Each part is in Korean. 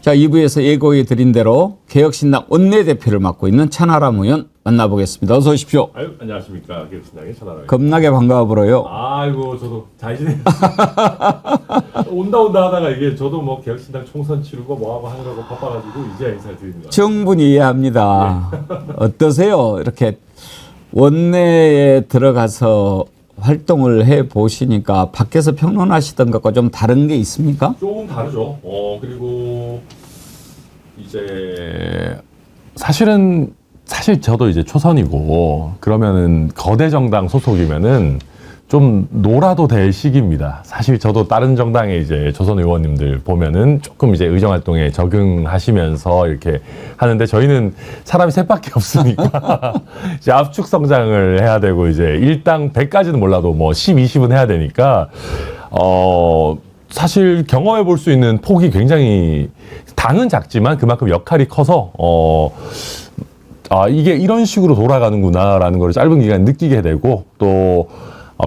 자, 2부에서 예고해 드린 대로 개혁신당 원내대표를 맡고 있는 천하람 의원 만나보겠습니다. 어서 오십시오. 아유, 안녕하십니까. 개혁신당의 천하람입니다. 겁나게 반가워 불어요. 아이고, 저도 잘 지내요. 온다 하다가 이게 저도 뭐 개혁신당 총선 치르고 뭐하고 하느라고 바빠가지고 이제 인사를 드립니다. 충분히 이해합니다. 어떠세요? 이렇게 원내에 들어가서 활동을 해 보시니까 밖에서 평론하시던 것과 좀 다른 게 있습니까? 조금 다르죠. 그리고 이제 사실 저도 이제 초선이고 그러면은 거대 정당 소속이면은 좀 놀아도 될 시기입니다. 사실 저도 다른 정당의 이제 조선 의원님들 보면은 조금 이제 의정 활동에 적응하시면서 이렇게 하는데 저희는 사람이 셋밖에 없으니까 이제 압축 성장을 해야 되고 이제 일당 100까지는 몰라도 뭐 10, 20은 해야 되니까 사실 경험해 볼 수 있는 폭이 굉장히 당은 작지만 그만큼 역할이 커서 이게 이런 식으로 돌아가는구나라는 걸 짧은 기간에 느끼게 되고 또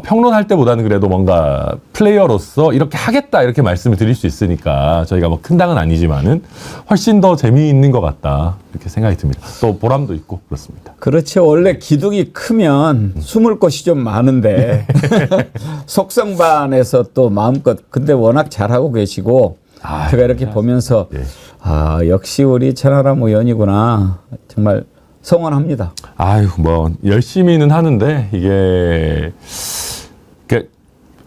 평론할 때보다는 그래도 뭔가 플레이어로서 이렇게 하겠다 이렇게 말씀을 드릴 수 있으니까 저희가 뭐 큰 당은 아니지만은 훨씬 더 재미있는 것 같다 이렇게 생각이 듭니다. 또 보람도 있고 그렇습니다. 그렇죠. 원래 기둥이 크면 숨을 곳이 좀 많은데 속성반에서 또 마음껏 근데 워낙 잘하고 계시고 제가 이렇게 보면서 역시 우리 천하람 의원이구나 정말 성원합니다. 아유, 뭐 열심히는 하는데 이게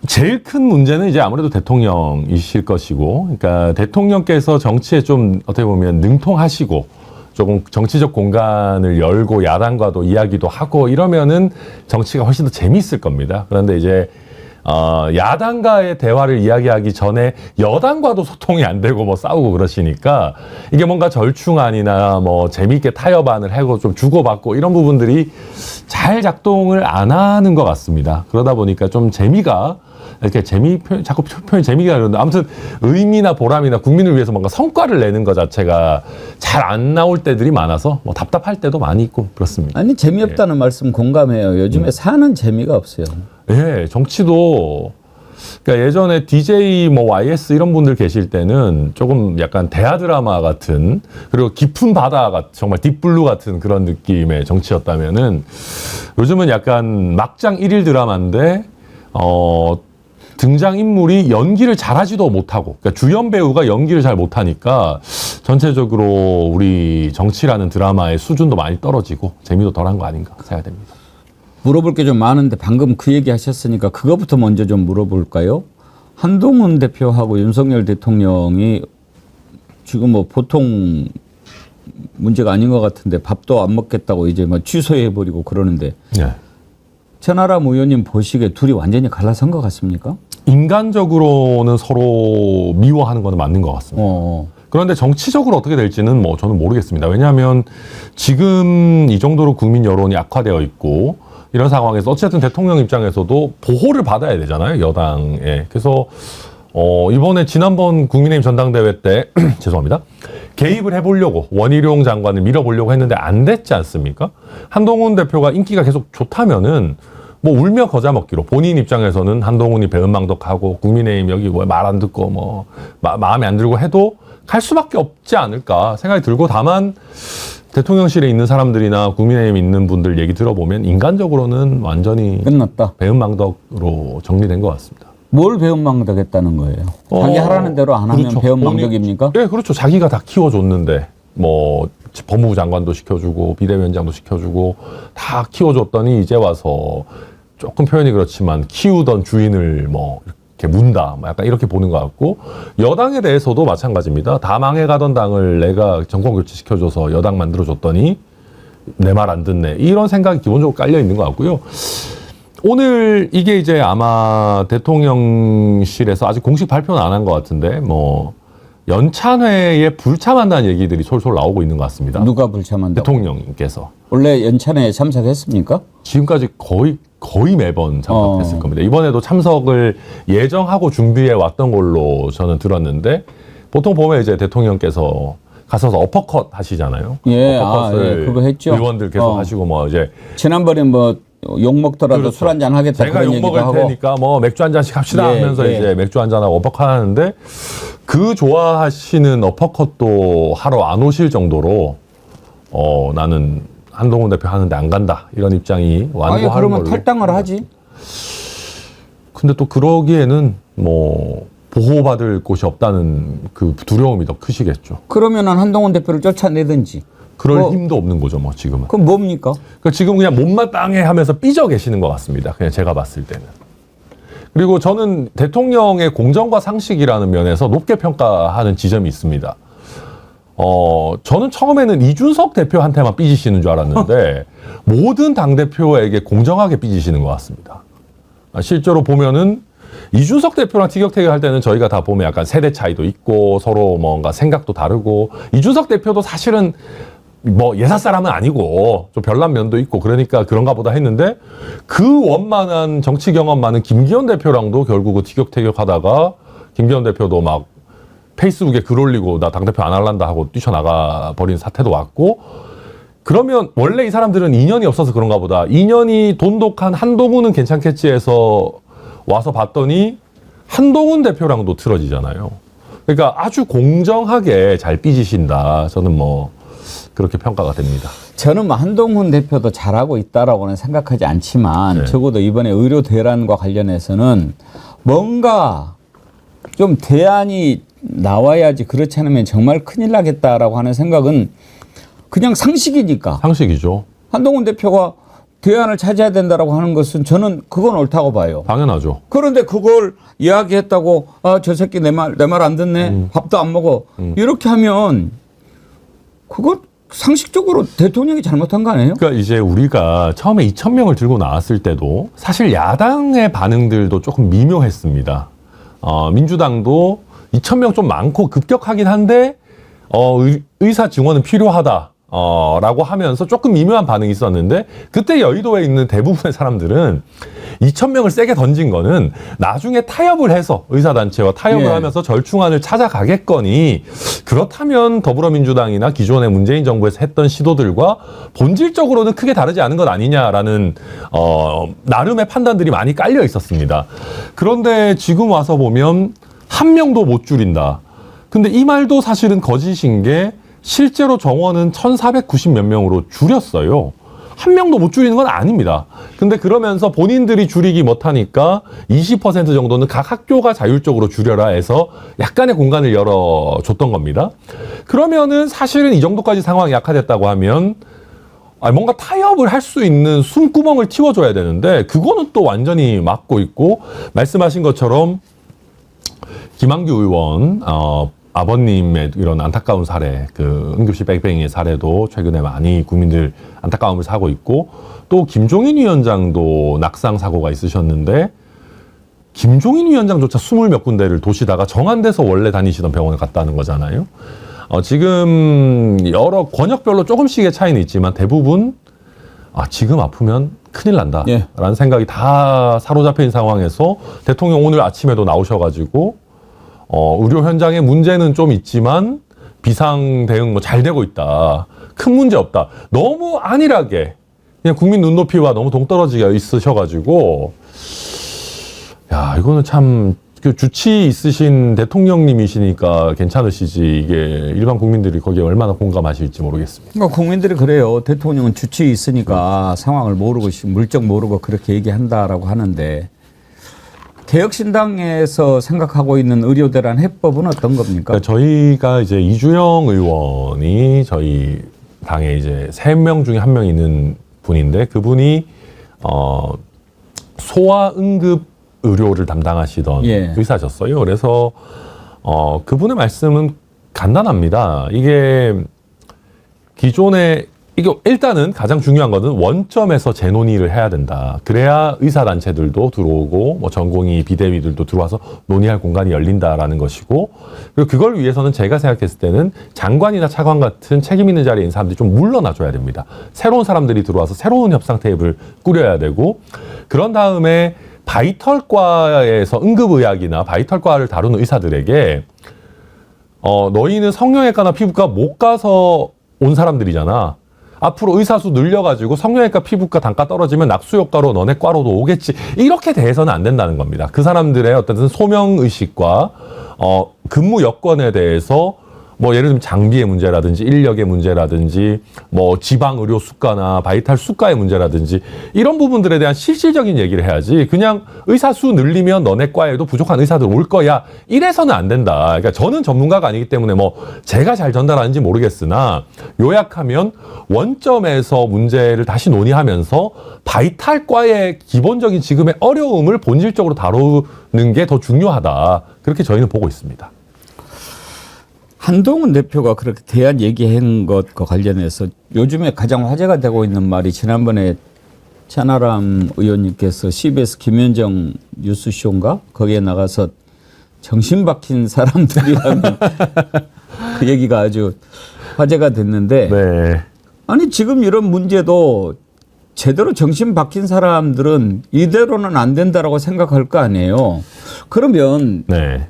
제일 큰 문제는 이제 아무래도 대통령이실 것이고, 그러니까 대통령께서 정치에 좀 어떻게 보면 능통하시고 조금 정치적 공간을 열고 야당과도 이야기도 하고 이러면은 정치가 훨씬 더 재미있을 겁니다. 그런데 이제 야당과의 대화를 이야기하기 전에 여당과도 소통이 안 되고 뭐 싸우고 그러시니까 이게 뭔가 절충안이나 뭐 재미있게 타협안을 하고 좀 주고받고 이런 부분들이 잘 작동을 안 하는 것 같습니다. 그러다 보니까 좀 재미가 이렇게 자꾸 표현이 재미가 그러는데 아무튼 의미나 보람이나 국민을 위해서 뭔가 성과를 내는 것 자체가 잘 안 나올 때들이 많아서 뭐 답답할 때도 많이 있고 그렇습니다. 아니 재미없다는 말씀 공감해요. 요즘에 사는 재미가 없어요. 예, 정치도 그러니까 예전에 DJ 뭐 YS 이런 분들 계실 때는 조금 약간 대하 드라마 같은 그리고 깊은 바다 같은 정말 딥블루 같은 그런 느낌의 정치였다면은 요즘은 약간 막장 1일 드라마인데 등장인물이 연기를 잘하지도 못하고 그러니까 주연 배우가 연기를 잘 못하니까 전체적으로 우리 정치라는 드라마의 수준도 많이 떨어지고 재미도 덜한 거 아닌가 생각됩니다. 물어볼 게 좀 많은데 방금 그 얘기 하셨으니까 그거부터 먼저 좀 물어볼까요? 한동훈 대표하고 윤석열 대통령이 지금 뭐 보통 문제가 아닌 것 같은데 밥도 안 먹겠다고 이제 뭐 취소해버리고 그러는데 네. 천하람 의원님 보시기에 둘이 완전히 갈라선 것 같습니까? 인간적으로는 서로 미워하는 건 맞는 것 같습니다. 그런데 정치적으로 어떻게 될지는 뭐 저는 모르겠습니다. 왜냐하면 지금 이 정도로 국민 여론이 악화되어 있고 이런 상황에서 어쨌든 대통령 입장에서도 보호를 받아야 되잖아요, 여당에. 그래서 이번에 지난번 국민의힘 전당대회 때 죄송합니다. 개입을 해보려고 원희룡 장관을 밀어보려고 했는데 안 됐지 않습니까? 한동훈 대표가 인기가 계속 좋다면은 뭐 울며 거자 먹기로 본인 입장에서는 한동훈이 배은망덕하고 국민의힘 여기 뭐 말 안 듣고 뭐 마음에 안 들고 해도 갈 수밖에 없지 않을까 생각이 들고 다만 대통령실에 있는 사람들이나 국민의힘 있는 분들 얘기 들어보면 인간적으로는 완전히 끝났다. 배은망덕으로 정리된 것 같습니다. 뭘 배은망덕했다는 거예요? 자기 하라는 대로 안 하면 그렇죠. 배은망덕입니까? 네, 그렇죠. 자기가 다 키워줬는데 뭐 법무부 장관도 시켜주고 비대위원장도 시켜주고 다 키워줬더니 이제 와서 조금 표현이 그렇지만 키우던 주인을 뭐 이렇게 문다, 뭐 약간 이렇게 보는 것 같고 여당에 대해서도 마찬가지입니다. 다 망해가던 당을 내가 정권 교체시켜줘서 여당 만들어줬더니 내 말 안 듣네 이런 생각이 기본적으로 깔려 있는 것 같고요. 오늘 이게 이제 아마 대통령실에서 아직 공식 발표는 안 한 것 같은데 뭐 연찬회에 불참한다는 얘기들이 솔솔 나오고 있는 것 같습니다. 누가 불참한다고? 대통령님께서. 원래 연찬회에 참석했습니까? 지금까지 거의 매번 참석했을 겁니다. 이번에도 참석을 예정하고 준비해 왔던 걸로 저는 들었는데 보통 보면 이제 대통령께서 가서서 어퍼컷 하시잖아요. 예, 어퍼컷을 그거 했죠. 의원들 계속 하시고 뭐 이제 지난번에 뭐 욕 먹더라도 그렇죠. 술 한잔 하겠다 제가 그런 욕 얘기도 먹을 하고. 테니까 뭐 맥주 한 잔씩 합시다 예, 하면서 예. 이제 맥주 한 잔하고 어퍼컷 하는데 그 좋아하시는 어퍼컷도 하러 안 오실 정도로 나는 한동훈 대표 하는데 안 간다 이런 입장이 완고하는 그러면 걸로. 탈당을 하지. 근데 또 그러기에는 뭐 보호받을 곳이 없다는 그 두려움이 더 크시겠죠. 그러면은 한동훈 대표를 쫓아내든지. 그럴 뭐, 힘도 없는 거죠, 뭐 지금은. 그럼 뭡니까? 그러니까 지금 그냥 못마땅해 하면서 삐져 계시는 것 같습니다. 그냥 제가 봤을 때는. 그리고 저는 대통령의 공정과 상식이라는 면에서 높게 평가하는 지점이 있습니다. 저는 처음에는 이준석 대표한테만 삐지시는 줄 알았는데 모든 당대표에게 공정하게 삐지시는 것 같습니다. 실제로 보면은 이준석 대표랑 티격태격 할 때는 저희가 다 보면 약간 세대 차이도 있고 서로 뭔가 생각도 다르고 이준석 대표도 사실은 뭐 예사 사람은 아니고 좀 별난 면도 있고 그러니까 그런가 보다 했는데 그 원만한 정치 경험 많은 김기현 대표랑도 결국은 티격태격 하다가 김기현 대표도 막 페이스북에 글 올리고 나 당대표 안 할란다 하고 뛰쳐나가 버린 사태도 왔고 그러면 원래 이 사람들은 인연이 없어서 그런가 보다 인연이 돈독한 한동훈은 괜찮겠지 해서 와서 봤더니 한동훈 대표랑도 틀어지잖아요. 그러니까 아주 공정하게 잘 삐지신다. 저는 뭐 그렇게 평가가 됩니다. 저는 뭐 한동훈 대표도 잘하고 있다라고는 생각하지 않지만 네. 적어도 이번에 의료 대란과 관련해서는 뭔가 좀 대안이 나와야지 그렇지 않으면 정말 큰일 나겠다라고 하는 생각은 그냥 상식이니까. 상식이죠. 한동훈 대표가 대안을 찾아야 된다라고 하는 것은 저는 그건 옳다고 봐요. 당연하죠. 그런데 그걸 이야기했다고 저 새끼 내 말 안 듣네. 밥도 안 먹어. 이렇게 하면 그거 상식적으로 대통령이 잘못한 거 아니에요? 그러니까 이제 우리가 처음에 2,000명을 들고 나왔을 때도 사실 야당의 반응들도 조금 미묘했습니다. 민주당도 2,000명 좀 많고 급격하긴 한데 의사 증원은 필요하다. 라고 하면서 조금 미묘한 반응이 있었는데 그때 여의도에 있는 대부분의 사람들은 2,000명을 세게 던진 거는 나중에 타협을 해서 의사단체와 타협을 예. 하면서 절충안을 찾아가겠거니 그렇다면 더불어민주당이나 기존의 문재인 정부에서 했던 시도들과 본질적으로는 크게 다르지 않은 것 아니냐라는 나름의 판단들이 많이 깔려 있었습니다. 그런데 지금 와서 보면 한 명도 못 줄인다. 근데 이 말도 사실은 거짓인 게 실제로 정원은 1,490 몇 명으로 줄였어요. 한 명도 못 줄이는 건 아닙니다. 근데 그러면서 본인들이 줄이기 못하니까 20% 정도는 각 학교가 자율적으로 줄여라 해서 약간의 공간을 열어줬던 겁니다. 그러면은 사실은 이 정도까지 상황이 약화됐다고 하면 뭔가 타협을 할 수 있는 숨구멍을 틔워줘야 되는데 그거는 또 완전히 막고 있고 말씀하신 것처럼 김한규 의원 아버님의 이런 안타까운 사례, 그 응급실 뺑뺑이의 사례도 최근에 많이 국민들 안타까움을 사고 있고 또 김종인 위원장도 낙상 사고가 있으셨는데 김종인 위원장조차 20몇 군데를 도시다가 정한돼서 원래 다니시던 병원에 갔다는 거잖아요. 지금 여러 권역별로 조금씩의 차이는 있지만 대부분 지금 아프면 큰일 난다 예. 라는 생각이 다 사로잡혀 있는 상황에서 대통령 오늘 아침에도 나오셔가지고 의료 현장에 문제는 좀 있지만 비상 대응 뭐 잘 되고 있다. 큰 문제 없다. 너무 안일하게 그냥 국민 눈높이와 너무 동떨어지게 있으셔가지고 야 이거는 참 그 주치 있으신 대통령님이시니까 괜찮으시지 이게 일반 국민들이 거기에 얼마나 공감하실지 모르겠습니다. 그러니까 국민들이 그래요. 대통령은 주치에 있으니까 상황을 모르고 물정 모르고 그렇게 얘기한다라고 하는데 개혁신당에서 생각하고 있는 의료대란 해법은 어떤 겁니까? 그러니까 저희가 이제 이주영 의원이 저희 당에 이제 3명 중에 1명 있는 분인데 그분이 소아 응급 의료를 담당하시던 예. 의사셨어요. 그래서 그분의 말씀은 간단합니다. 이게 기존에 이게 일단은 가장 중요한 것은 원점에서 재논의를 해야 된다. 그래야 의사단체들도 들어오고 뭐 전공의 비대위들도 들어와서 논의할 공간이 열린다라는 것이고 그리고 그걸 위해서는 제가 생각했을 때는 장관이나 차관 같은 책임 있는 자리에 있는 사람들이 좀 물러나줘야 됩니다. 새로운 사람들이 들어와서 새로운 협상 테이블을 꾸려야 되고 그런 다음에 바이털과에서 응급의학이나 바이털과를 다루는 의사들에게 너희는 성형외과나 피부과 못 가서 온 사람들이잖아. 앞으로 의사수 늘려가지고 성형외과 피부과 단가 떨어지면 낙수효과로 너네 과로도 오겠지. 이렇게 대해서는 안 된다는 겁니다. 그 사람들의 어떤 소명의식과 근무 여건에 대해서 뭐 예를 들면 장비의 문제라든지 인력의 문제라든지 뭐 지방 의료 수가나 바이탈 수가의 문제라든지 이런 부분들에 대한 실질적인 얘기를 해야지 그냥 의사 수 늘리면 너네 과에도 부족한 의사들 올 거야 이래서는 안 된다. 그러니까 저는 전문가가 아니기 때문에 뭐 제가 잘 전달하는지 모르겠으나 요약하면 원점에서 문제를 다시 논의하면서 바이탈 과의 기본적인 지금의 어려움을 본질적으로 다루는 게 더 중요하다. 그렇게 저희는 보고 있습니다. 한동훈 대표가 그렇게 대안 얘기한 것과 관련해서 요즘에 가장 화제가 되고 있는 말이 지난번에 천하람 의원님께서 CBS 김현정 뉴스쇼인가 거기에 나가서 정신 박힌 사람들이라는 그 얘기가 아주 화제가 됐는데 네. 아니 지금 이런 문제도 제대로 정신 박힌 사람들은 이대로는 안 된다라고 생각할 거 아니에요. 그러면 네.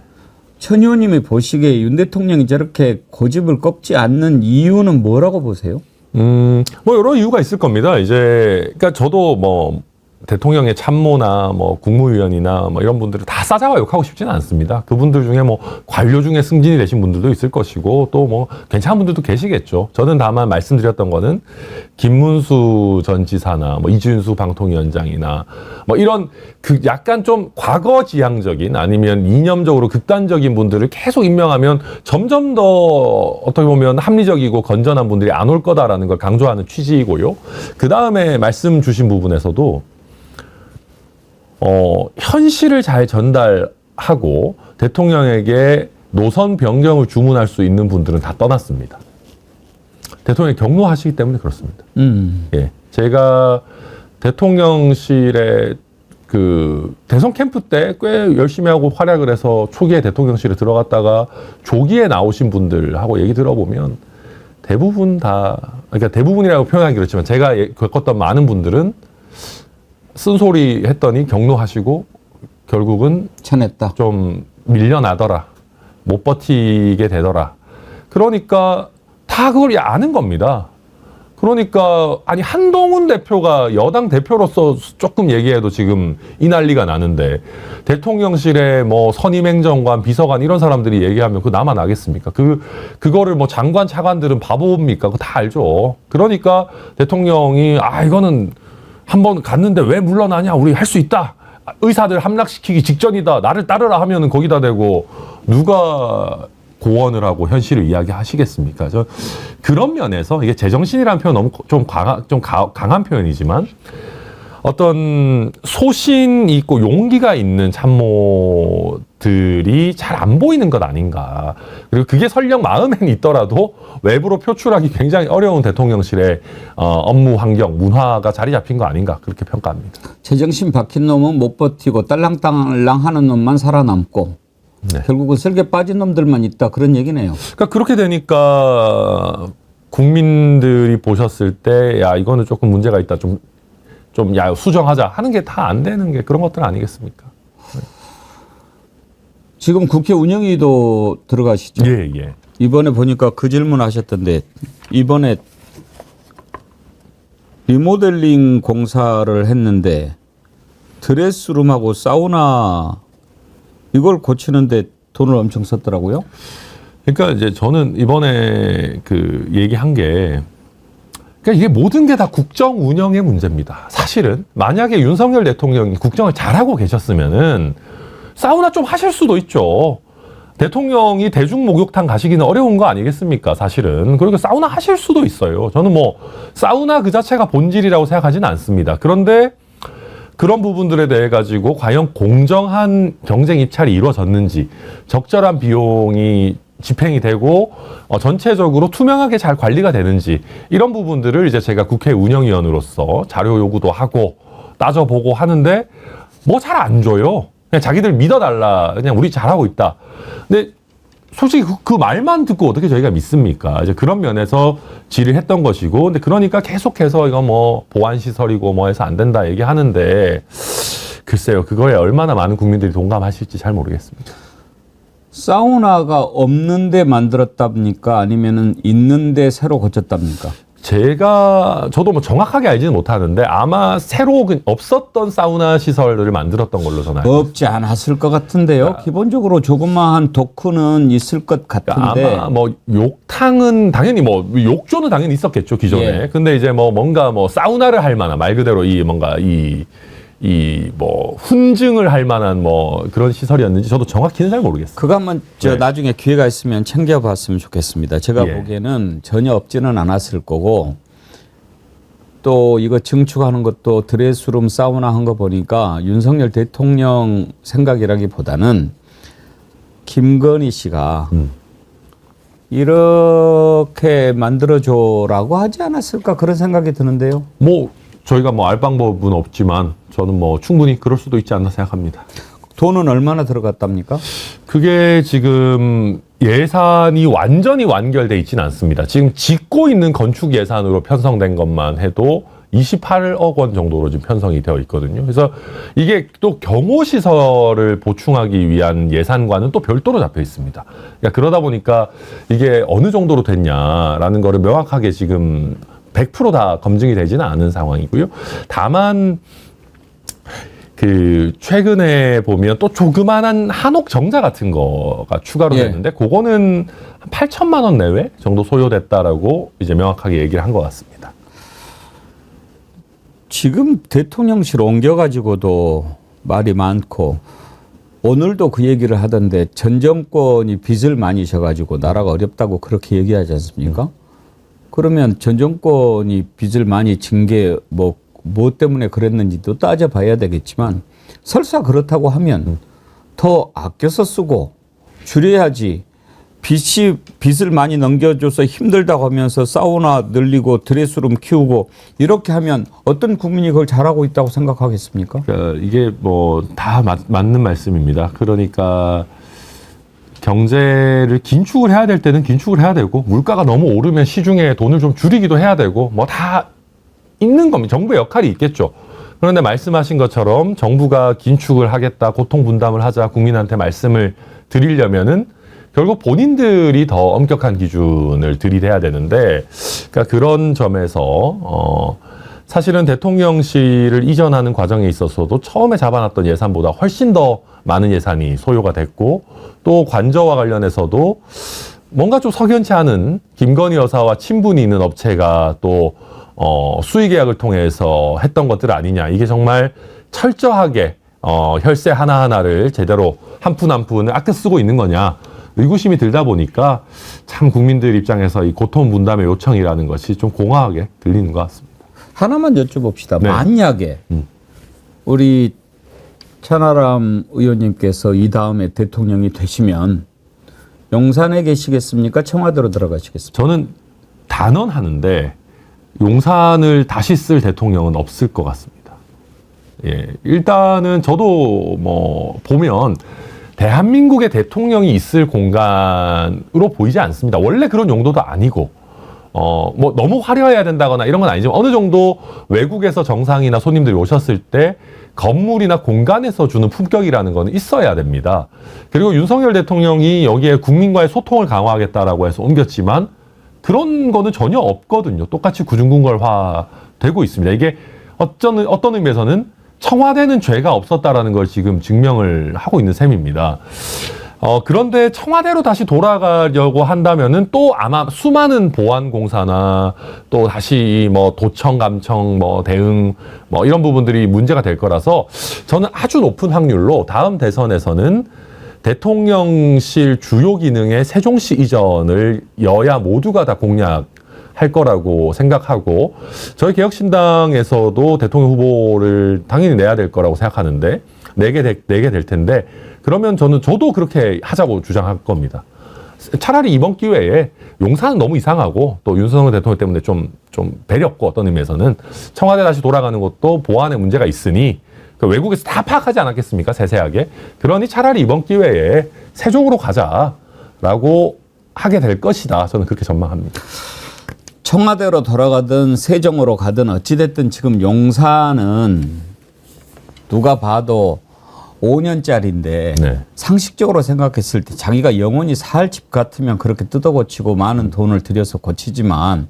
천 의원님이 보시기에 윤 대통령이 저렇게 고집을 꺾지 않는 이유는 뭐라고 보세요? 뭐 여러 이유가 있을 겁니다. 그러니까 저도 뭐 대통령의 참모나 뭐 국무위원이나 뭐 이런 분들을 다 싸잡아 욕하고 싶지는 않습니다. 그분들 중에 뭐 관료 중에 승진이 되신 분들도 있을 것이고 또 뭐 괜찮은 분들도 계시겠죠. 저는 다만 말씀드렸던 거는 김문수 전 지사나 뭐 이준수 방통위원장이나 뭐 이런 그 약간 좀 과거지향적인 아니면 이념적으로 극단적인 분들을 계속 임명하면 점점 더 어떻게 보면 합리적이고 건전한 분들이 안 올 거다라는 걸 강조하는 취지이고요. 그 다음에 말씀 주신 부분에서도 현실을 잘 전달하고 대통령에게 노선 변경을 주문할 수 있는 분들은 다 떠났습니다. 대통령이 경로하시기 때문에 그렇습니다. 예. 제가 대통령실에 그 대선 캠프 때 꽤 열심히 하고 활약을 해서 초기에 대통령실에 들어갔다가 조기에 나오신 분들하고 얘기 들어보면 대부분 다, 그러니까 대부분이라고 표현하기 그렇지만 제가 겪었던 많은 분들은 쓴소리 했더니 경로하시고 결국은 쳐냈다. 좀 밀려나더라. 못 버티게 되더라. 그러니까 다 그걸 아는 겁니다. 그러니까 아니 한동훈 대표가 여당 대표로서 조금 얘기해도 지금 이 난리가 나는데 대통령실에 뭐 선임행정관, 비서관 이런 사람들이 얘기하면 그거 나만 아겠습니까? 그거를 뭐 장관, 차관들은 바보입니까? 그거 다 알죠. 그러니까 대통령이 이거는 한번 갔는데 왜 물러나냐? 우리 할 수 있다. 의사들 함락시키기 직전이다. 나를 따르라 하면은 거기다 대고 누가 고언을 하고 현실을 이야기하시겠습니까? 그런 면에서 이게 제정신이라는 표현 너무 좀 강한 표현이지만 어떤 소신이 있고 용기가 있는 참모들이 잘 안 보이는 것 아닌가. 그리고 그게 설령 마음엔 있더라도 외부로 표출하기 굉장히 어려운 대통령실의 업무 환경, 문화가 자리 잡힌 거 아닌가 그렇게 평가합니다. 제정신 박힌 놈은 못 버티고 딸랑딸랑 하는 놈만 살아남고 네. 결국은 슬게 빠진 놈들만 있다 그런 얘기네요. 그러니까 그렇게 되니까 국민들이 보셨을 때 야 이거는 조금 문제가 있다 좀 야 수정하자 하는 게 다 안 되는 게 그런 것들 아니겠습니까? 지금 국회 운영위도 들어가시죠? 예, 예. 이번에 보니까 그 질문 하셨던데 이번에 리모델링 공사를 했는데 드레스룸하고 사우나 이걸 고치는데 돈을 엄청 썼더라고요. 그러니까 이제 저는 이번에 그 얘기한 게 그러니까 이게 모든 게 다 국정 운영의 문제입니다. 사실은 만약에 윤석열 대통령이 국정을 잘하고 계셨으면은 사우나 좀 하실 수도 있죠. 대통령이 대중 목욕탕 가시기는 어려운 거 아니겠습니까? 사실은. 그리고 사우나 하실 수도 있어요. 저는 뭐 사우나 그 자체가 본질이라고 생각하지는 않습니다. 그런데 그런 부분들에 대해 가지고 과연 공정한 경쟁 입찰이 이루어졌는지 적절한 비용이 집행이 되고 전체적으로 투명하게 잘 관리가 되는지 이런 부분들을 이제 제가 국회 운영위원으로서 자료 요구도 하고 따져보고 하는데 뭐 잘 안 줘요. 그냥 자기들 믿어달라. 그냥 우리 잘하고 있다. 근데 솔직히 그 말만 듣고 어떻게 저희가 믿습니까? 이제 그런 면에서 질의했던 것이고, 근데 그러니까 계속해서 이거 뭐 보안시설이고 뭐 해서 안 된다 얘기하는데, 글쎄요, 그거에 얼마나 많은 국민들이 동감하실지 잘 모르겠습니다. 사우나가 없는데 만들었답니까? 아니면은 있는데 새로 고쳤답니까? 저도 뭐 정확하게 알지는 못하는데 아마 새로 없었던 사우나 시설을 만들었던 걸로 저는 알고 없지 않았을 것 같은데요. 기본적으로 조그마한 도크는 있을 것 같은데. 아마 뭐 욕탕은 당연히 뭐 욕조는 당연히 있었겠죠 기존에. 예. 근데 이제 뭐 뭔가 뭐 사우나를 할 만한 말 그대로 이 뭔가 이 뭐 훈증을 할 만한 뭐 그런 시설이었는지 저도 정확히는 잘 모르겠어요. 그거 한번 네. 나중에 기회가 있으면 챙겨봤으면 좋겠습니다. 제가 예. 보기에는 전혀 없지는 않았을 거고 또 이거 증축하는 것도 드레스룸 사우나 한 거 보니까 윤석열 대통령 생각이라기보다는 김건희 씨가 이렇게 만들어줘라고 하지 않았을까 그런 생각이 드는데요. 뭐 저희가 뭐 알 방법은 없지만 저는 뭐 충분히 그럴 수도 있지 않나 생각합니다. 돈은 얼마나 들어갔답니까? 그게 지금 예산이 완전히 완결돼 있지는 않습니다. 지금 짓고 있는 건축 예산으로 편성된 것만 해도 28억 원 정도로 지금 편성이 되어 있거든요. 그래서 이게 또 경호시설을 보충하기 위한 예산과는 또 별도로 잡혀 있습니다. 그러니까 그러다 보니까 이게 어느 정도로 됐냐라는 거를 명확하게 지금 100% 다 검증이 되지는 않은 상황이고요. 다만 그 최근에 보면 또 조그만한 한옥 정자 같은 거가 추가로 예. 됐는데 그거는 한 8천만 원 내외 정도 소요됐다라고 이제 명확하게 얘기를 한 것 같습니다. 지금 대통령실 옮겨가지고도 말이 많고 오늘도 그 얘기를 하던데 전 정권이 빚을 많이 져가지고 나라가 어렵다고 그렇게 얘기하지 않습니까? 그러면 전 정권이 빚을 많이 진 게 뭐 때문에 그랬는지도 따져봐야 되겠지만 설사 그렇다고 하면 더 아껴서 쓰고 줄여야지. 빚을 많이 넘겨줘서 힘들다고 하면서 사우나 늘리고 드레스룸 키우고 이렇게 하면 어떤 국민이 그걸 잘하고 있다고 생각하겠습니까? 그러니까 이게 뭐 다 맞는 말씀입니다. 그러니까 경제를 긴축을 해야 될 때는 긴축을 해야 되고 물가가 너무 오르면 시중에 돈을 좀 줄이기도 해야 되고 뭐 다 있는 겁니다. 정부의 역할이 있겠죠. 그런데 말씀하신 것처럼 정부가 긴축을 하겠다, 고통 분담을 하자 국민한테 말씀을 드리려면은 결국 본인들이 더 엄격한 기준을 들이대야 되는데, 그러니까 그런 점에서 사실은 대통령실을 이전하는 과정에 있어서도 처음에 잡아놨던 예산보다 훨씬 더 많은 예산이 소요가 됐고, 또 관저와 관련해서도 뭔가 좀 석연치 않은 김건희 여사와 친분이 있는 업체가 또 수의 계약을 통해서 했던 것들 아니냐. 이게 정말 철저하게 혈세 하나하나를 제대로 한 푼 한 푼을 아껴 쓰고 있는 거냐. 의구심이 들다 보니까 참 국민들 입장에서 이 고통 분담의 요청이라는 것이 좀 공허하게 들리는 것 같습니다. 하나만 여쭤봅시다. 네. 만약에 우리 천하람 의원님께서 이 다음에 대통령이 되시면 용산에 계시겠습니까? 청와대로 들어가시겠습니까? 저는 단언하는데 용산을 다시 쓸 대통령은 없을 것 같습니다. 예, 일단은 저도 뭐 보면 대한민국의 대통령이 있을 공간으로 보이지 않습니다. 원래 그런 용도도 아니고, 뭐 너무 화려해야 된다거나 이런 건 아니지만 어느 정도 외국에서 정상이나 손님들이 오셨을 때 건물이나 공간에서 주는 품격이라는 건 있어야 됩니다. 그리고 윤석열 대통령이 여기에 국민과의 소통을 강화하겠다라고 해서 옮겼지만 그런 거는 전혀 없거든요. 똑같이 구중궁궐화 되고 있습니다. 이게 어떤 의미에서는 청와대는 죄가 없었다라는 걸 지금 증명을 하고 있는 셈입니다. 그런데 청와대로 다시 돌아가려고 한다면은 또 아마 수많은 보안공사나 또 다시 뭐 도청, 감청, 뭐 대응, 뭐 이런 부분들이 문제가 될 거라서 저는 아주 높은 확률로 다음 대선에서는 대통령실 주요 기능의 세종시 이전을 여야 모두가 다 공략할 거라고 생각하고, 저희 개혁신당에서도 대통령 후보를 당연히 내야 될 거라고 생각하는데 내게 될 텐데, 그러면 저도 그렇게 하자고 주장할 겁니다. 차라리 이번 기회에 용산은 너무 이상하고 또 윤석열 대통령 때문에 좀 배렸고 어떤 의미에서는 청와대 다시 돌아가는 것도 보안에 문제가 있으니 외국에서 다 파악하지 않았겠습니까? 세세하게. 그러니 차라리 이번 기회에 세종으로 가자라고 하게 될 것이다. 저는 그렇게 전망합니다. 청와대로 돌아가든 세종으로 가든 어찌됐든 지금 용산은 누가 봐도 5년짜리인데 네. 상식적으로 생각했을 때 자기가 영원히 살 집 같으면 그렇게 뜯어고치고 많은 돈을 들여서 고치지만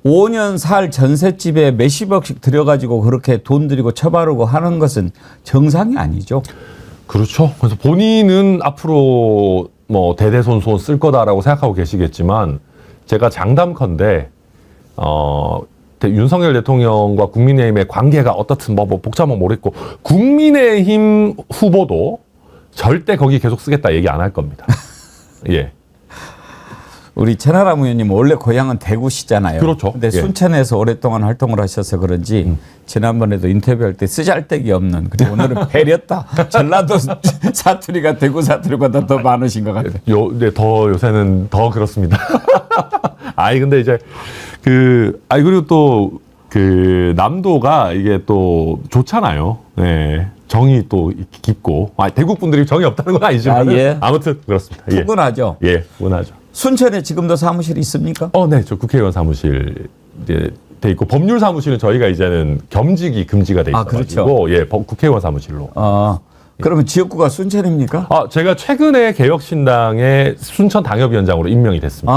5년 살 전셋집에 몇십억씩 들여가지고 그렇게 돈 들이고 처바르고 하는 것은 정상이 아니죠. 그렇죠. 그래서 본인은 앞으로 뭐 대대손손 쓸 거다라고 생각하고 계시겠지만 제가 장담컨대 윤석열 대통령과 국민의힘의 관계가 어떻든 뭐 복잡한 모르겠고 국민의힘 후보도 절대 거기 계속 쓰겠다 얘기 안 할 겁니다. 예. 우리 천하람 의원님 원래 고향은 대구시잖아요. 그렇죠. 근데 예. 순천에서 오랫동안 활동을 하셔서 그런지 지난번에도 인터뷰할 때 쓰잘데기 없는 그리고 오늘은 배렸다. 전라도 사투리가 대구 사투리보다 더 많으신 것 같아요. 네, 더 요새는 더 그렇습니다. 아니 근데 이제 그리고 또 남도가 이게 또 좋잖아요. 네. 정이 또 깊고 대국 분들이 정이 없다는 건 아니지만 예. 아무튼 그렇습니다. 예. 푸근하죠. 예, 푸근하죠. 순천에 지금도 사무실이 있습니까? 네, 저 국회의원 사무실 돼 있고 법률 사무실은 저희가 이제는 겸직이 금지가 돼 있어가지고 그렇죠. 예, 국회의원 사무실로. 그러면 지역구가 순천입니까? 제가 최근에 개혁신당의 순천 당협위원장으로 임명이 됐습니다.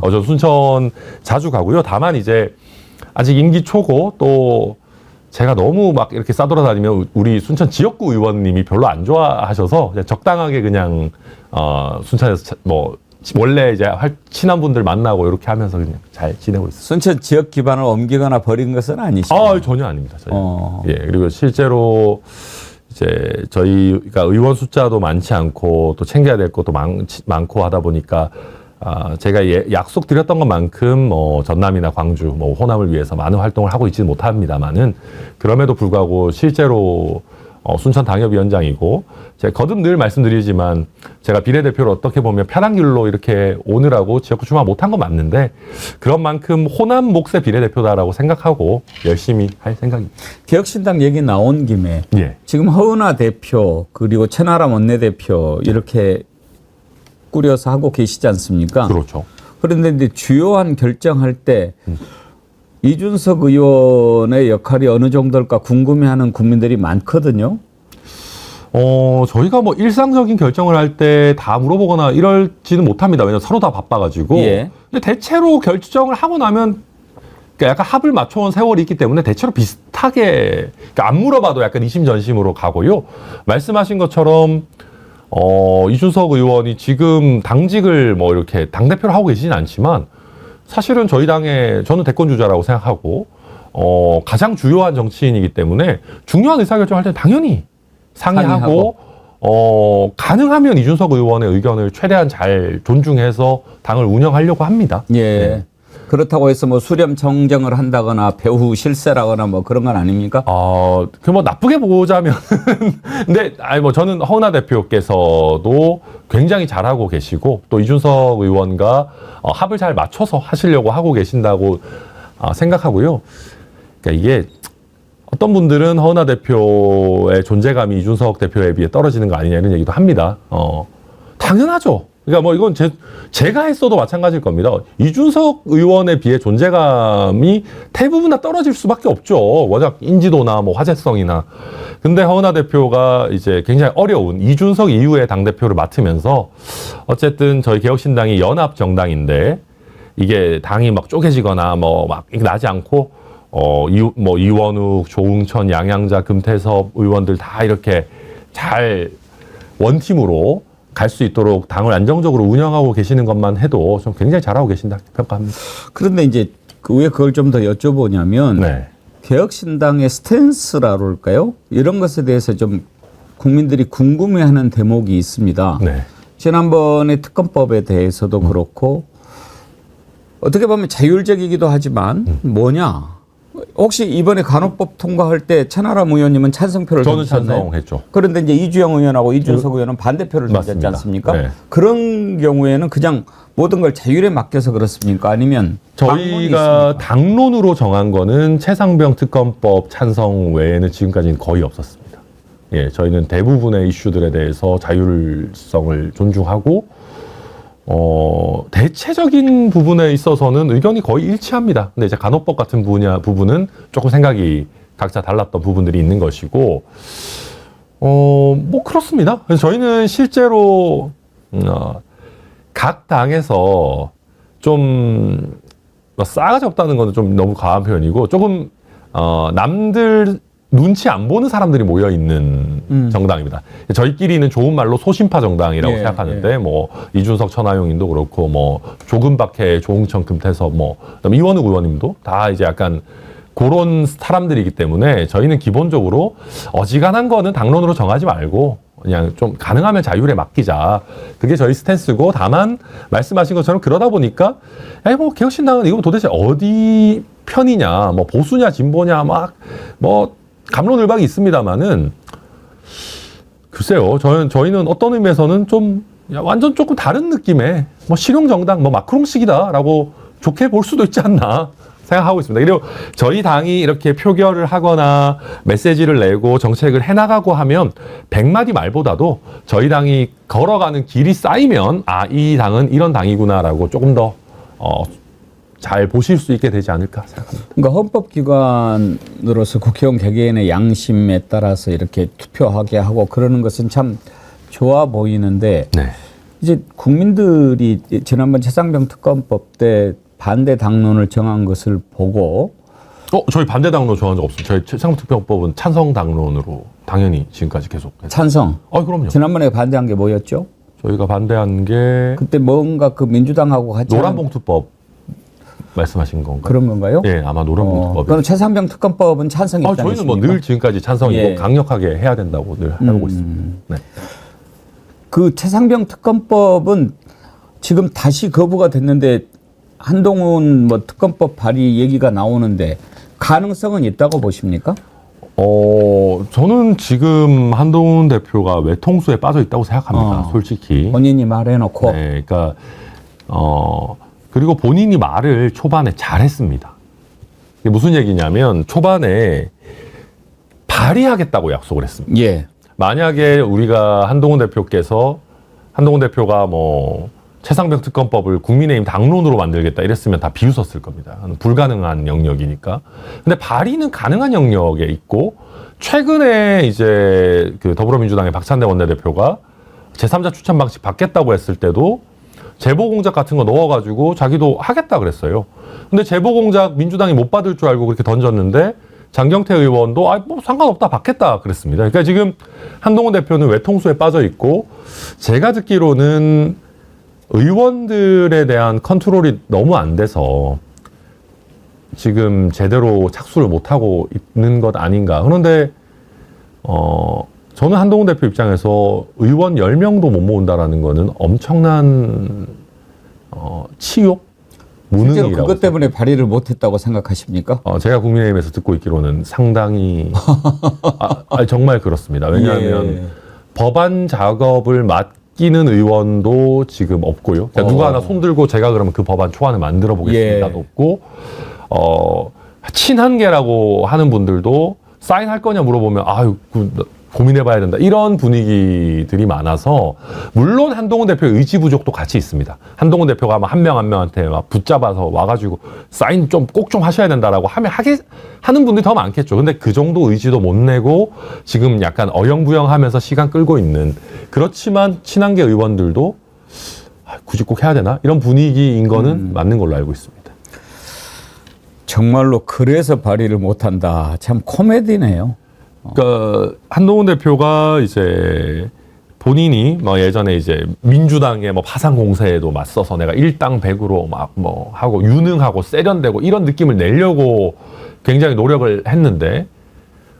그래서 저 순천 자주 가고요. 다만 이제 아직 임기 초고 또 제가 너무 막 이렇게 싸돌아다니면 우리 순천 지역구 의원님이 별로 안 좋아하셔서 적당하게 그냥 순천에서 뭐 원래 이제 친한 분들 만나고 이렇게 하면서 그냥 잘 지내고 있어요. 순천 지역 기반을 옮기거나 버린 것은 아니시죠? 전혀 아닙니다. 전혀. 예, 그리고 실제로 이제 저희가 의원 숫자도 많지 않고 또 챙겨야 될 것도 많고 하다 보니까 제가 약속 드렸던 것만큼 전남이나 광주, 호남을 위해서 많은 활동을 하고 있지는 못합니다만은 그럼에도 불구하고 실제로 순천 당협위원장이고 제가 거듭 늘 말씀드리지만 제가 비례대표를 어떻게 보면 편한 길로 이렇게 오느라고 지역구 출마 못한 건 맞는데 그런 만큼 호남 몫의 비례대표다라고 생각하고 열심히 할 생각입니다. 개혁신당 얘기 나온 김에 예. 지금 허은하 대표 그리고 천하람 원내대표 이렇게 꾸려서 하고 계시지 않습니까? 그렇죠. 그런데 이제 주요한 결정할 때 이준석 의원의 역할이 어느 정도일까 궁금해하는 국민들이 많거든요. 저희가 뭐 일상적인 결정을 할 때 다 물어보거나 이럴지는 못합니다. 왜냐면 서로 다 바빠가지고. 예. 근데 대체로 결정을 하고 나면 그러니까 약간 합을 맞춰온 세월이 있기 때문에 대체로 비슷하게 그러니까 안 물어봐도 약간 이심전심으로 가고요. 말씀하신 것처럼 이준석 의원이 지금 당직을 뭐 이렇게 당대표를 하고 계시진 않지만 사실은 저희 당의 저는 대권주자라고 생각하고 가장 주요한 정치인이기 때문에 중요한 의사결정을 할 때는 당연히 상의하고 가능하면 이준석 의원의 의견을 최대한 잘 존중해서 당을 운영하려고 합니다. 예. 네. 그렇다고 해서 뭐 수렴 정정을 한다거나 배후 실세라거나 뭐 그런 건 아닙니까? 그 뭐 나쁘게 보자면 근데 뭐 저는 허은하 대표께서도 굉장히 잘하고 계시고 또 이준석 의원과 합을 잘 맞춰서 하시려고 하고 계신다고 생각하고요. 그러니까 이게 어떤 분들은 허은하 대표의 존재감이 이준석 대표에 비해 떨어지는 거 아니냐 이런 얘기도 합니다. 당연하죠. 그러니까 뭐 이건 제가 했어도 마찬가지일 겁니다. 이준석 의원에 비해 존재감이 대부분 다 떨어질 수밖에 없죠. 워낙 인지도나 뭐 화제성이나. 근데 허은하 대표가 이제 굉장히 어려운 이준석 이후의 당대표를 맡으면서 어쨌든 저희 개혁신당이 연합 정당인데 이게 당이 막 쪼개지거나 뭐 막 나지 않고 이원욱, 조응천, 양양자, 금태섭 의원들 다 이렇게 잘 원팀으로 갈 수 있도록 당을 안정적으로 운영하고 계시는 것만 해도 좀 굉장히 잘하고 계신다 평가합니다. 그런데 이제 왜 그걸 좀 더 여쭤보냐면 네. 개혁신당의 스탠스라고 할까요? 이런 것에 대해서 좀 국민들이 궁금해하는 대목이 있습니다. 네. 지난번에 특검법에 대해서도 그렇고 어떻게 보면 자율적이기도 하지만 뭐냐? 혹시 이번에 간호법 통과할 때 천하람 의원님은 찬성표를 저는 던졌나요? 찬성했죠. 그런데 이제 이주영 의원하고 이준석 의원은 반대표를 던졌지 맞습니다. 않습니까? 네. 그런 경우에는 그냥 모든 걸 자율에 맡겨서 그렇습니까? 아니면 저희가 당론으로 정한 거는 최상병 특검법 찬성 외에는 지금까지는 거의 없었습니다. 예, 저희는 대부분의 이슈들에 대해서 자율성을 존중하고 대체적인 부분에 있어서는 의견이 거의 일치합니다. 근데 이제 간호법 같은 부분은 조금 생각이 각자 달랐던 부분들이 있는 것이고, 뭐 그렇습니다. 그래서 저희는 실제로 각 당에서 좀 뭐 싸가지 없다는 건 좀 너무 과한 표현이고 조금 남들 눈치 안 보는 사람들이 모여 있는 정당입니다. 저희끼리는 좋은 말로 소신파 정당이라고 예, 생각하는데 예. 뭐 이준석 천하용인도 그렇고 뭐 조금박해 조응천 금태섭 뭐 그다음에 이원욱 의원님도 다 이제 약간 그런 사람들이기 때문에 저희는 기본적으로 어지간한 거는 당론으로 정하지 말고 그냥 좀 가능하면 자율에 맡기자. 그게 저희 스탠스고 다만 말씀하신 것처럼 그러다 보니까 뭐 개혁신당은 이거 도대체 어디 편이냐 뭐 보수냐 진보냐 막 뭐 갑론을박이 있습니다만은 글쎄요 저희는 어떤 의미에서는 좀 완전 조금 다른 느낌의 뭐 실용정당 뭐 마크롱식이다라고 좋게 볼 수도 있지 않나 생각하고 있습니다. 그리고 저희 당이 이렇게 표결을 하거나 메시지를 내고 정책을 해나가고 하면 100마디 말보다도 저희 당이 걸어가는 길이 쌓이면 이 당은 이런 당이구나라고 조금 더 잘 보실 수 있게 되지 않을까 생각합니다. 그러니까 헌법기관으로서 국회의원 개개인의 양심에 따라서 이렇게 투표하게 하고 그러는 것은 참 좋아 보이는데 네. 이제 국민들이 지난번 최상병 특검법 때 반대 당론을 정한 것을 보고 저희 반대 당론 정한 적 없습니다. 저희 최상특별법은 찬성 당론으로 당연히 지금까지 계속 했습니다. 찬성. 그럼요. 지난번에 반대한 게 뭐였죠? 저희가 반대한 게 그때 뭔가 그 민주당하고 같이 노란봉투법 말씀하신 건가요? 그런 건가요? 예, 아마 노란봉투법. 그럼 최상병 특검법은 찬성 입장이십니까? 저희는 뭐 늘 지금까지 찬성이고 예. 강력하게 해야 된다고 늘 하고 있습니다. 네. 그 최상병 특검법은 지금 다시 거부가 됐는데 한동훈 뭐 특검법 발의 얘기가 나오는데 가능성은 있다고 보십니까? 저는 지금 한동훈 대표가 외통수에 빠져 있다고 생각합니다. 솔직히. 본인이 말해놓고. 네, 그러니까 그리고 본인이 말을 초반에 잘했습니다. 이게 무슨 얘기냐면 초반에 발의하겠다고 약속을 했습니다. 예. 만약에 우리가 한동훈 대표가 뭐 최상병 특검법을 국민의힘 당론으로 만들겠다 이랬으면 다 비웃었을 겁니다. 불가능한 영역이니까. 근데 발의는 가능한 영역에 있고 최근에 이제 그 더불어민주당의 박찬대 원내대표가 제3자 추천 방식 받겠다고 했을 때도 제보공작 같은 거 넣어가지고 자기도 하겠다 그랬어요. 근데 제보공작 민주당이 못 받을 줄 알고 그렇게 던졌는데 장경태 의원도 뭐 상관없다 받겠다 그랬습니다. 그러니까 지금 한동훈 대표는 외통수에 빠져 있고 제가 듣기로는 의원들에 대한 컨트롤이 너무 안 돼서 지금 제대로 착수를 못하고 있는 것 아닌가. 그런데 저는 한동훈 대표 입장에서 의원 10명도 못 모은다라는 거는 엄청난 치욕? 실제로 무능이라고. 그것 때문에 발의를 못했다고 생각하십니까? 제가 국민의힘에서 듣고 있기로는 상당히 정말 그렇습니다. 왜냐하면 예. 법안 작업을 맡기는 의원도 지금 없고요. 그러니까 누가 하나 손들고 제가 그러면 그 법안 초안을 만들어 보겠습니다도 예. 없고 친한계라고 하는 분들도 사인할 거냐 물어보면 고민해봐야 된다. 이런 분위기들이 많아서 물론 한동훈 대표의 의지 부족도 같이 있습니다. 한동훈 대표가 한 명 한 명한테 막 붙잡아서 와가지고 사인 꼭 좀 하셔야 된다라고 하는 분들이 더 많겠죠. 근데 그 정도 의지도 못 내고 지금 약간 어영부영하면서 시간 끌고 있는 그렇지만 친한계 의원들도 굳이 꼭 해야 되나? 이런 분위기인 거는 맞는 걸로 알고 있습니다. 정말로 그래서 발의를 못한다. 참 코미디네요. 그러니까 한동훈 대표가 이제 본인이 뭐 예전에 이제 민주당의 뭐 파상 공세에도 맞서서 내가 일당백으로 막 뭐 하고 유능하고 세련되고 이런 느낌을 내려고 굉장히 노력을 했는데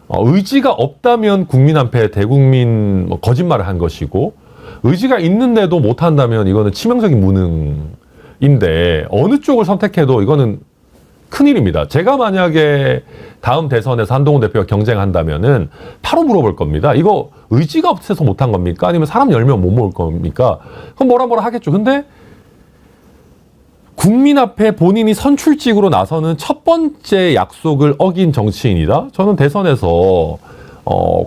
의지가 없다면 국민 앞에 대국민 뭐 거짓말을 한 것이고 의지가 있는데도 못한다면 이거는 치명적인 무능인데 어느 쪽을 선택해도 이거는 큰일입니다. 제가 만약에 다음 대선에서 한동훈 대표가 경쟁한다면은 바로 물어볼 겁니다. 이거 의지가 없어서 못한 겁니까? 아니면 사람 10명 못 모을 겁니까? 그럼 뭐라 하겠죠. 근데 국민 앞에 본인이 선출직으로 나서는 첫 번째 약속을 어긴 정치인이다? 저는 대선에서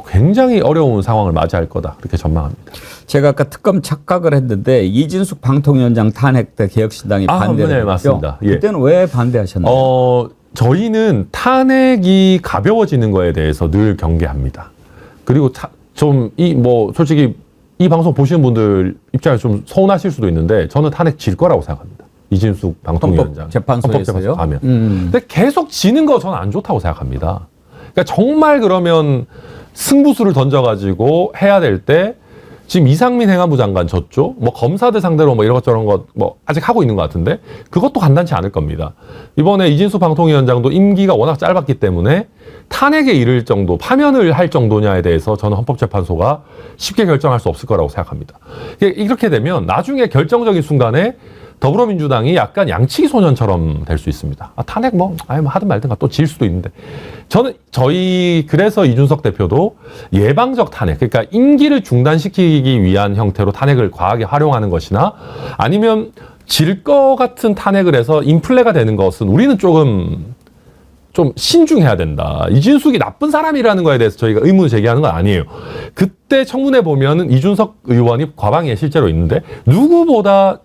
굉장히 어려운 상황을 맞이할 거다. 그렇게 전망합니다. 제가 아까 특검 착각을 했는데 이진숙 방통위원장 탄핵 때 개혁신당이 반대를 네, 했죠. 맞습니다. 예. 그때는 왜 반대하셨나요? 저희는 탄핵이 가벼워지는 거에 대해서 늘 경계합니다. 그리고 솔직히 이 방송 보시는 분들 입장에서 좀 서운하실 수도 있는데 저는 탄핵 질 거라고 생각합니다. 이진숙 방통위원장 헌법재판소에서요? 가면. 근데 계속 지는 거 저는 안 좋다고 생각합니다. 그러니까 정말 그러면 승부수를 던져가지고 해야 될 때 지금 이상민 행안부 장관 졌죠? 뭐 검사들 상대로 뭐 이런것저런 것 뭐 아직 하고 있는 것 같은데 그것도 간단치 않을 겁니다. 이번에 이진수 방통위원장도 임기가 워낙 짧았기 때문에 탄핵에 이를 정도, 파면을 할 정도냐에 대해서 저는 헌법재판소가 쉽게 결정할 수 없을 거라고 생각합니다. 이렇게 되면 나중에 결정적인 순간에 더불어민주당이 약간 양치기 소년처럼 될 수 있습니다. 탄핵 뭐 하든 말든가 또 질 수도 있는데 그래서 이준석 대표도 예방적 탄핵, 그러니까 임기를 중단시키기 위한 형태로 탄핵을 과하게 활용하는 것이나 아니면 질 것 같은 탄핵을 해서 인플레가 되는 것은 우리는 좀 신중해야 된다. 이진숙이 나쁜 사람이라는 거에 대해서 저희가 의문을 제기하는 건 아니에요. 그때 청문회 보면은 이준석 의원이 과방위에 실제로 있는데 누구보다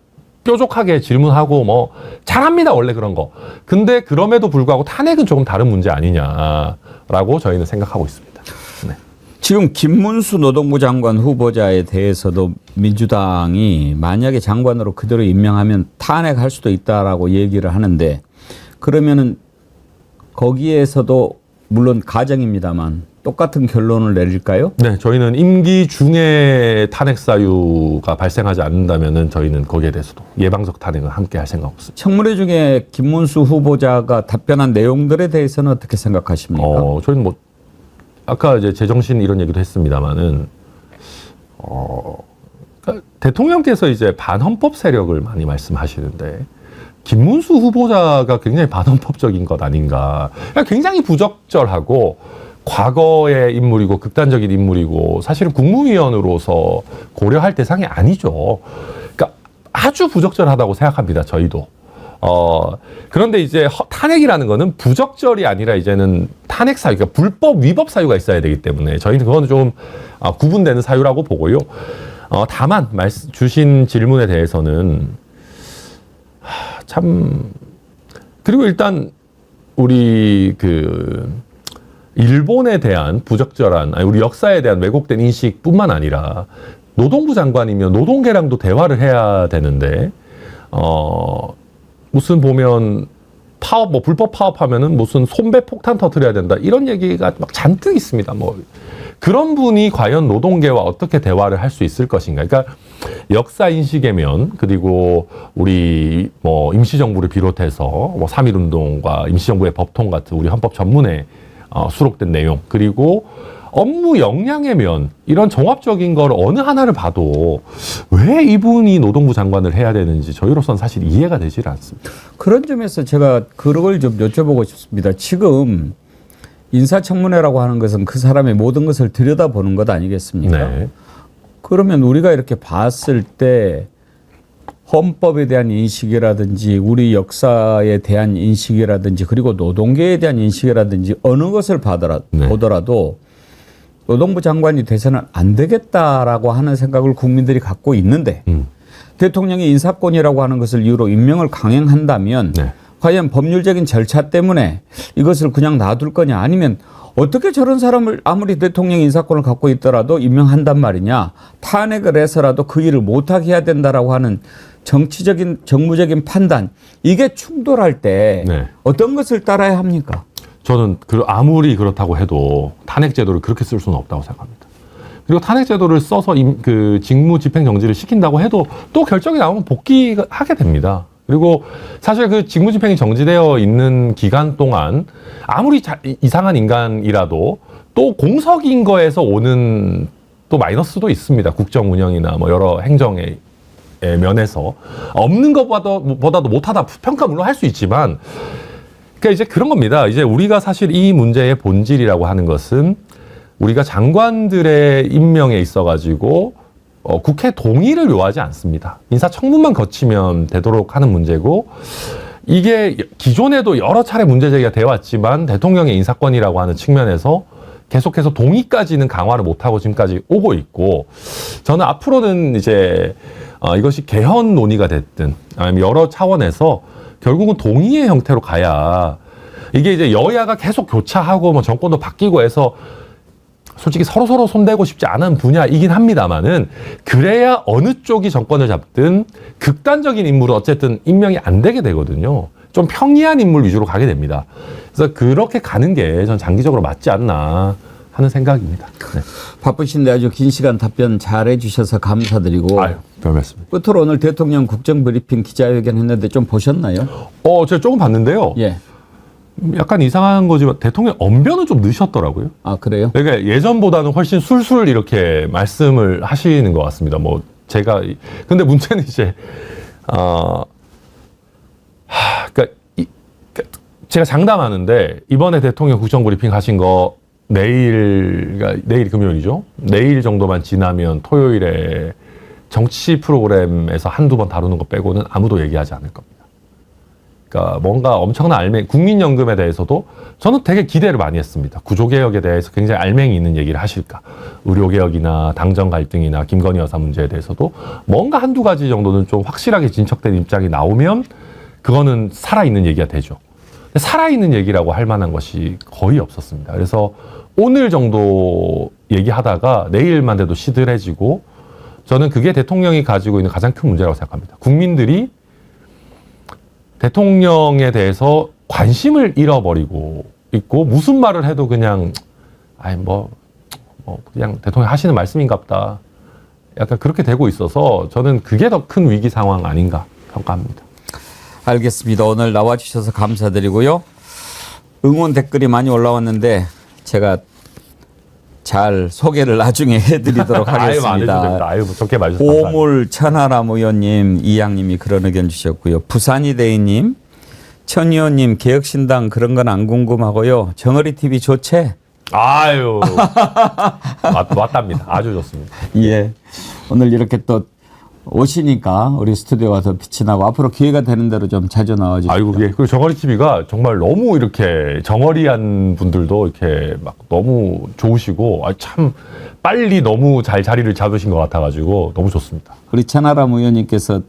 뾰족하게 질문하고 뭐 잘합니다, 원래 그런 거. 근데 그럼에도 불구하고 탄핵은 조금 다른 문제 아니냐라고 저희는 생각하고 있습니다. 네. 지금 김문수 노동부 장관 후보자에 대해서도 민주당이 만약에 장관으로 그대로 임명하면 탄핵할 수도 있다라고 얘기를 하는데, 그러면은 거기에서도 물론 가정입니다만 똑같은 결론을 내릴까요? 네, 저희는 임기 중에 탄핵 사유가 발생하지 않는다면은 저희는 거기에 대해서도 예방적 탄핵을 함께 할 생각 없습니다. 청문회 중에 김문수 후보자가 답변한 내용들에 대해서는 어떻게 생각하십니까? 저희는 뭐 아까 이제 제정신 이런 얘기도 했습니다만은 그러니까 대통령께서 이제 반헌법 세력을 많이 말씀하시는데 김문수 후보자가 굉장히 반헌법적인 것 아닌가? 그러니까 굉장히 부적절하고. 과거의 인물이고 극단적인 인물이고 사실은 국무위원으로서 고려할 대상이 아니죠. 그러니까 아주 부적절하다고 생각합니다. 저희도. 그런데 이제 탄핵이라는 거는 부적절이 아니라 이제는 탄핵 사유, 그러니까 불법 위법 사유가 있어야 되기 때문에 저희는 그거는 좀 구분되는 사유라고 보고요. 다만 주신 질문에 대해서는 그리고 일단 우리 일본에 대한 부적절한, 우리 역사에 대한 왜곡된 인식뿐만 아니라 노동부 장관이면 노동계랑도 대화를 해야 되는데 무슨 보면 파업, 뭐 불법 파업하면은 무슨 손배 폭탄 터뜨려야 된다 이런 얘기가 막 잔뜩 있습니다. 뭐 그런 분이 과연 노동계와 어떻게 대화를 할 수 있을 것인가? 그러니까 역사 인식의 면, 그리고 우리 뭐 임시정부를 비롯해서 뭐 3.1운동과 임시정부의 법통 같은 우리 헌법 전문에 수록된 내용, 그리고 업무 역량의 면, 이런 종합적인 걸 어느 하나를 봐도 왜 이분이 노동부 장관을 해야 되는지 저희로서는 사실 이해가 되질 않습니다. 그런 점에서 제가 그걸 좀 여쭤보고 싶습니다. 지금 인사청문회라고 하는 것은 그 사람의 모든 것을 들여다보는 것 아니겠습니까? 네. 그러면 우리가 이렇게 봤을 때 헌법에 대한 인식이라든지 우리 역사에 대한 인식이라든지 그리고 노동계에 대한 인식이라든지 어느 것을 보더라도 노동부 장관이 돼서는 안 되겠다라고 하는 생각을 국민들이 갖고 있는데 대통령이 인사권이라고 하는 것을 이유로 임명을 강행한다면 과연 법률적인 절차 때문에 이것을 그냥 놔둘 거냐, 아니면 어떻게 저런 사람을 아무리 대통령 인사권을 갖고 있더라도 임명한단 말이냐, 탄핵을 해서라도 그 일을 못하게 해야 된다라고 하는 정치적인 정무적인 판단, 이게 충돌할 때 어떤 것을 따라야 합니까? 저는 아무리 그렇다고 해도 탄핵제도를 그렇게 쓸 수는 없다고 생각합니다. 그리고 탄핵제도를 써서 직무 집행 정지를 시킨다고 해도 또 결정이 나오면 복귀하게 됩니다. 그리고 사실 그 직무 집행이 정지되어 있는 기간 동안 아무리 이상한 인간이라도 또 공석인 거에서 오는 또 마이너스도 있습니다. 국정 운영이나 뭐 여러 행정의 면에서 없는 것보다도 못하다 평가 물론 할 수 있지만, 그러니까 이제 그런 겁니다. 이제 우리가 사실 이 문제의 본질이라고 하는 것은 우리가 장관들의 임명에 있어가지고 국회 동의를 요하지 않습니다. 인사청문만 거치면 되도록 하는 문제고, 이게 기존에도 여러 차례 문제 제기가 되어 왔지만 대통령의 인사권이라고 하는 측면에서 계속해서 동의까지는 강화를 못하고 지금까지 오고 있고, 저는 앞으로는 이제 이것이 개헌 논의가 됐든 아니면 여러 차원에서 결국은 동의의 형태로 가야, 이게 이제 여야가 계속 교차하고 뭐 정권도 바뀌고 해서 솔직히 서로서로 손대고 싶지 않은 분야이긴 합니다만은 그래야 어느 쪽이 정권을 잡든 극단적인 인물은 어쨌든 임명이 안 되게 되거든요. 좀 평이한 인물 위주로 가게 됩니다. 그래서 그렇게 가는 게 전 장기적으로 맞지 않나 하는 생각입니다. 네. 바쁘신데 아주 긴 시간 답변 잘해 주셔서 감사드리고. 아유, 별 말씀입니다. 끝으로 오늘 대통령 국정브리핑 기자회견 했는데 좀 보셨나요? 제가 조금 봤는데요. 예. 약간 이상한 거지만 대통령 언변은 좀 늦으셨더라고요. 아, 그래요? 그러니까 예전보다는 훨씬 술술 이렇게 말씀을 하시는 것 같습니다. 뭐 제가 근데 문제는 이제 그러니까 제가 장담하는데 이번에 대통령 국정브리핑 하신 거 그러니까 내일 금요일이죠. 내일 정도만 지나면 토요일에 정치 프로그램에서 한두 번 다루는 거 빼고는 아무도 얘기하지 않을 겁니다. 그러니까 뭔가 엄청난 국민연금에 대해서도 저는 되게 기대를 많이 했습니다. 구조개혁에 대해서 굉장히 알맹이 있는 얘기를 하실까. 의료개혁이나 당정 갈등이나 김건희 여사 문제에 대해서도 뭔가 한두 가지 정도는 좀 확실하게 진척된 입장이 나오면 그거는 살아있는 얘기가 되죠. 살아있는 얘기라고 할 만한 것이 거의 없었습니다. 그래서 오늘 정도 얘기하다가 내일만 돼도 시들해지고 저는 그게 대통령이 가지고 있는 가장 큰 문제라고 생각합니다. 국민들이 대통령에 대해서 관심을 잃어버리고 있고 무슨 말을 해도 그냥 그냥 대통령 하시는 말씀인갑다. 약간 그렇게 되고 있어서 저는 그게 더 큰 위기 상황 아닌가 평가합니다. 알겠습니다. 오늘 나와주셔서 감사드리고요. 응원 댓글이 많이 올라왔는데 제가 잘 소개를 나중에 해드리도록 하겠습니다. 아유, 좋게 봐주셔서 보물 천하람 의원님, 이양님이 그런 의견 주셨고요. 부산이대희님, 천 의원님 개혁신당 그런 건 안 궁금하고요. 정어리 TV 좋지? 아유, 맞답니다. 아주 좋습니다. 예. 오늘 이렇게 또 오시니까 우리 스튜디오가 더 빛이 나고 앞으로 기회가 되는 대로 좀 자주 나와주시죠. 아이고, 예. 그리고 정어리 TV가 정말 너무 이렇게 정어리한 분들도 이렇게 막 너무 좋으시고, 참 빨리 너무 잘 자리를 잡으신 것 같아가지고 너무 좋습니다. 우리 천하람 의원님께서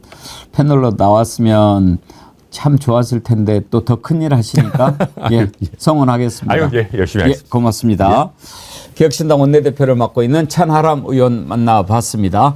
패널로 나왔으면 참 좋았을 텐데 또 더 큰일 하시니까 예, 성원하겠습니다. 아유, 예, 열심히 하겠습니다. 고맙습니다. 예. 개혁신당 원내대표를 맡고 있는 천하람 의원 만나봤습니다.